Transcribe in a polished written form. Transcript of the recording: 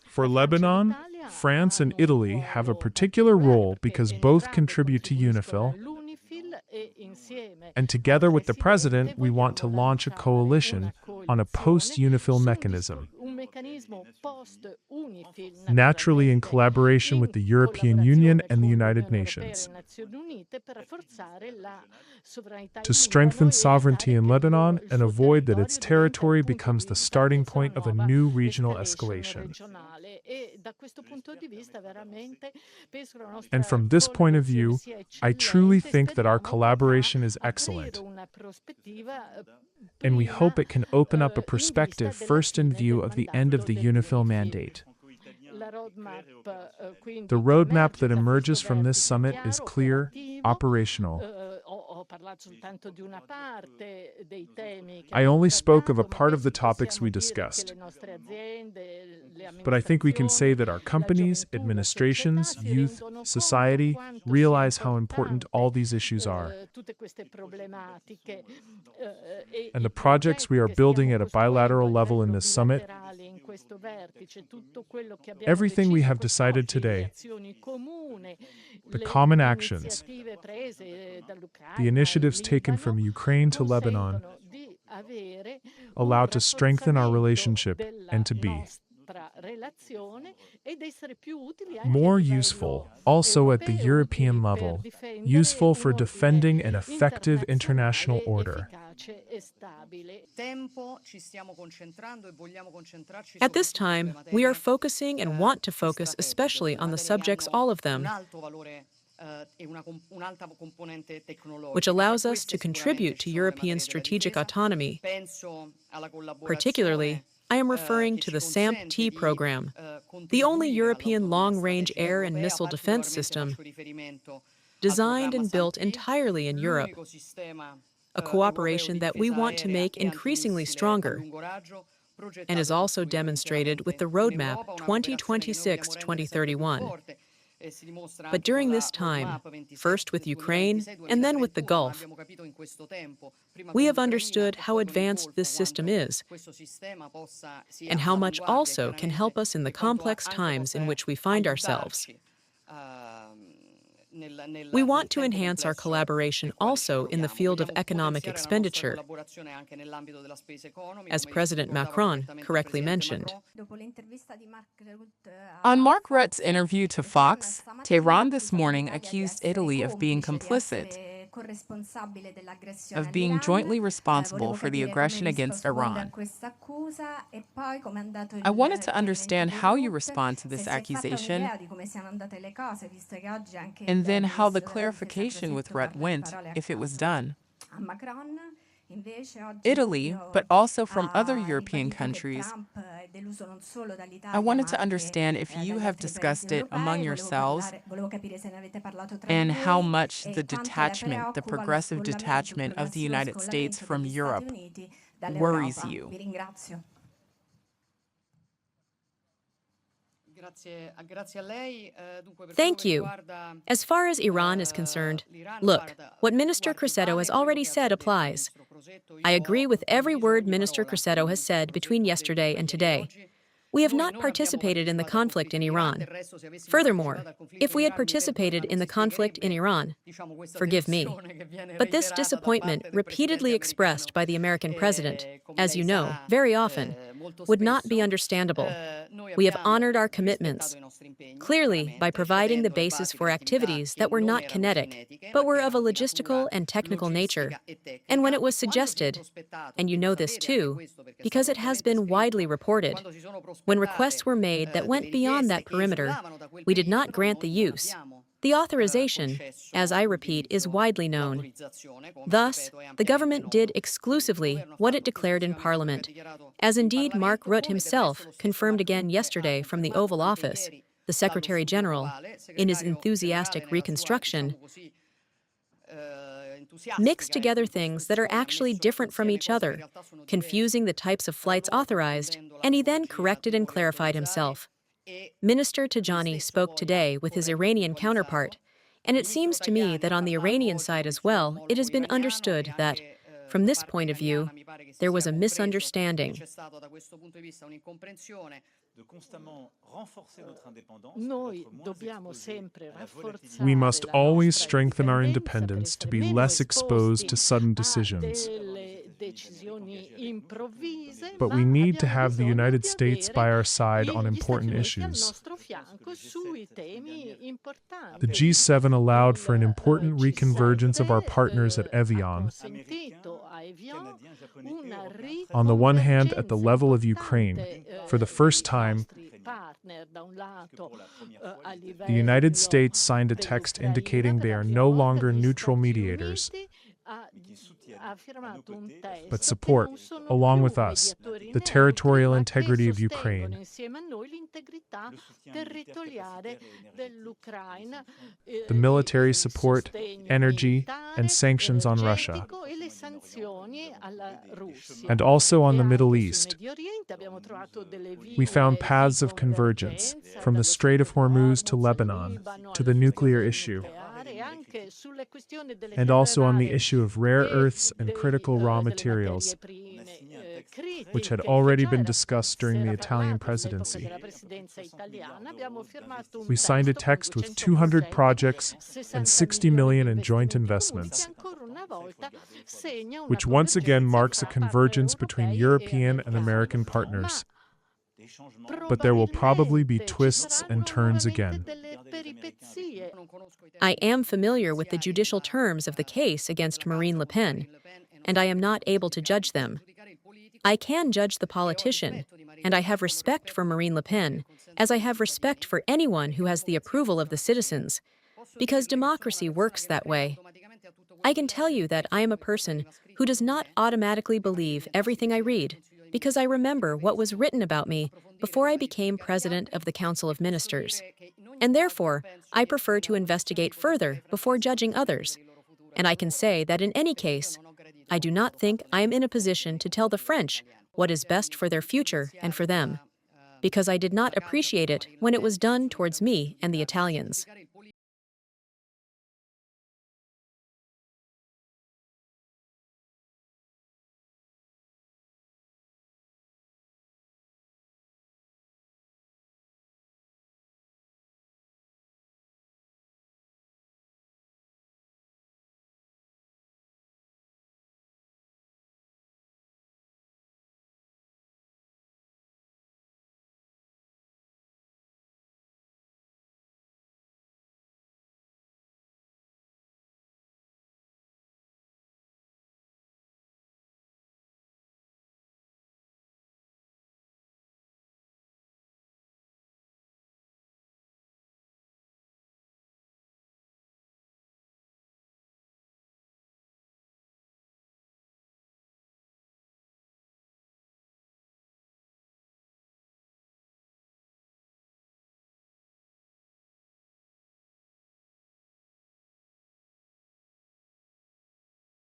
For Lebanon, France and Italy have a particular role because both contribute to UNIFIL, and together with the President, we want to launch a coalition on a post-UNIFIL mechanism, naturally in collaboration with the European Union and the United Nations, to strengthen sovereignty in Lebanon and avoid that its territory becomes the starting point of a new regional escalation. And from this point of view, I truly think that our collaboration is excellent, and we hope it can open up a perspective first in view of the end of the UNIFIL mandate. The roadmap that emerges from this summit is clear, operational. I only spoke of a part of the topics we discussed, but I think we can say that our companies, administrations, youth, society realize how important all these issues are. And the projects we are building at a bilateral level in this summit, everything we have decided today, the common actions, the initiatives taken from Ukraine to Lebanon, allow to strengthen our relationship and to be more useful, also at the European level, useful for defending an effective international order. At this time, we are focusing and want to focus especially on the subjects, all of them, which allows us to contribute to European strategic autonomy. Particularly, I am referring to the SAMP-T program, the only European long-range air and missile defense system designed and built entirely in Europe, a cooperation that we want to make increasingly stronger, and is also demonstrated with the roadmap 2026-2031. But during this time, first with Ukraine and then with the Gulf, we have understood how advanced this system is and how much also can help us in the complex times in which we find ourselves. We want to enhance our collaboration also in the field of economic expenditure, as President Macron correctly mentioned. On Mark Rutte's interview to Fox, Tehran this morning accused Italy of being complicit, of being jointly responsible for the aggression against Iran. I wanted to understand how you respond to this accusation, and then how the clarification with Rutte went, if it was done. Italy, but also from other European countries, I wanted to understand if you have discussed it among yourselves and how much the detachment, the progressive detachment of the United States from Europe worries you. Thank you. As far as Iran is concerned, look, what Minister Crosetto has already said applies. I agree with every word Minister Crosetto has said between yesterday and today. We have not participated in the conflict in Iran. Furthermore, if we had participated in the conflict in Iran, forgive me, but this disappointment repeatedly expressed by the American president, as you know, very often, would not be understandable. We have honored our commitments, clearly by providing the basis for activities that were not kinetic, but were of a logistical and technical nature. And when it was suggested, and you know this too, because it has been widely reported, when requests were made that went beyond that perimeter, we did not grant the use. The authorization, as I repeat, is widely known. Thus, the government did exclusively what it declared in Parliament, as indeed Mark Rutte himself confirmed again yesterday from the Oval Office, the Secretary-General, in his enthusiastic reconstruction, mixed together things that are actually different from each other, confusing the types of flights authorized, and he then corrected and clarified himself. Minister Tajani spoke today with his Iranian counterpart, and it seems to me that on the Iranian side as well, it has been understood that, From this point of view, there was a misunderstanding. We must always strengthen our independence to be less exposed to sudden decisions. But we need to have the United States by our side on important issues. The G7 allowed for an important reconvergence of our partners at Evian. On the one hand, at the level of Ukraine, for the first time, the United States signed a text indicating they are no longer neutral mediators, but support, along with us, the territorial integrity of Ukraine. The military support, energy, and sanctions on Russia, and also on the Middle East. We found paths of convergence, from the Strait of Hormuz to Lebanon, to the nuclear issue, and also on the issue of rare earths and critical raw materials, which had already been discussed during the Italian presidency. We signed a text with 200 projects and 60 million in joint investments, which once again marks a convergence between European and American partners. But there will probably be twists and turns again. I am familiar with the judicial terms of the case against Marine Le Pen, and I am not able to judge them. I can judge the politician, and I have respect for Marine Le Pen, as I have respect for anyone who has the approval of the citizens, because democracy works that way. I can tell you that I am a person who does not automatically believe everything I read, because I remember what was written about me before I became President of the Council of Ministers. And therefore, I prefer to investigate further before judging others. And I can say that in any case, I do not think I am in a position to tell the French what is best for their future and for them, because I did not appreciate it when it was done towards me and the Italians.